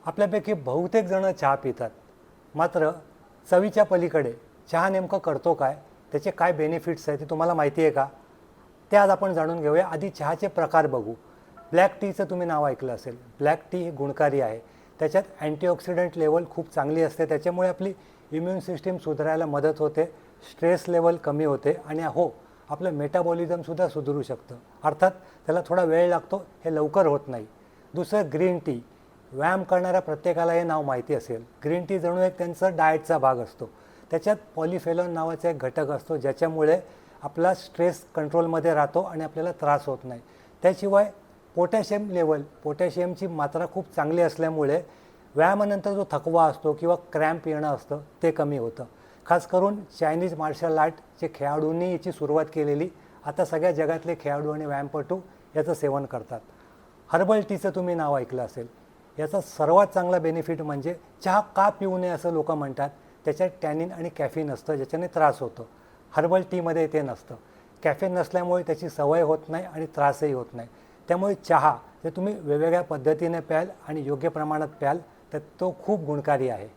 आपल्यापैकी बहुतेक जण चहा पितात, मात्र चवीच्या पलीकडे चहा नेमकं करतो काय, त्याचे काय बेनिफिट्स आहेत ते तुम्हाला माहिती आहे का? ते आज आपण जाणून घेऊया. आधी चहाचे प्रकार बघू. ब्लॅक टीचं तुम्ही नाव ऐकलं असेल. ब्लॅक टी ही गुणकारी आहे. त्याच्यात अँटीऑक्सिडंट लेवल खूप चांगली असते, त्याच्यामुळे आपली इम्युन सिस्टीम सुधारायला मदत होते, स्ट्रेस लेवल कमी होते आणि आपलं मेटाबॉलिझमसुद्धा सुधारू शकतं. अर्थात त्याला थोडा वेळ लागतो, हे लवकर होत नाही. दुसरं ग्रीन टी. व्यायाम करणाऱ्या प्रत्येकाला हे नाव माहिती असेल. ग्रीन टी जणू एक त्यांचा डाएटचा भाग असतो. त्याच्यात पॉलिफेनॉल नावाचा एक घटक असतो, ज्याच्यामुळे आपला स्ट्रेस कंट्रोलमध्ये राहतो आणि आपल्याला त्रास होत नाही. त्याशिवाय पोटॅशियमची मात्रा खूप चांगली असल्यामुळे व्यायामानंतर जो थकवा असतो किंवा क्रॅम्प येणं असतं ते कमी होतं. खास करून चायनीज मार्शल आर्टचे खेळाडूंनी याची सुरुवात केलेली. आता सगळ्या जगातले खेळाडू आणि व्यायामपटू याचं सेवन करतात. हर्बल टीचं तुम्ही नाव ऐकलं असेल. याचा सर्वात चांगला बेनिफिट म्हणजे चहा का पिऊ नये असं लोक म्हणतात. त्याच्यात टॅनिन आणि कॅफीन असतं, ज्याच्याने त्रास होतो. हर्बल टीमध्ये ते नसतं. कॅफेन नसल्यामुळे त्याची सवय होत नाही आणि त्रासही होत नाही. त्यामुळे चहा जर तुम्ही वेगवेगळ्या पद्धतीने प्याल आणि योग्य प्रमाणात प्याल तर तो खूप गुणकारी आहे.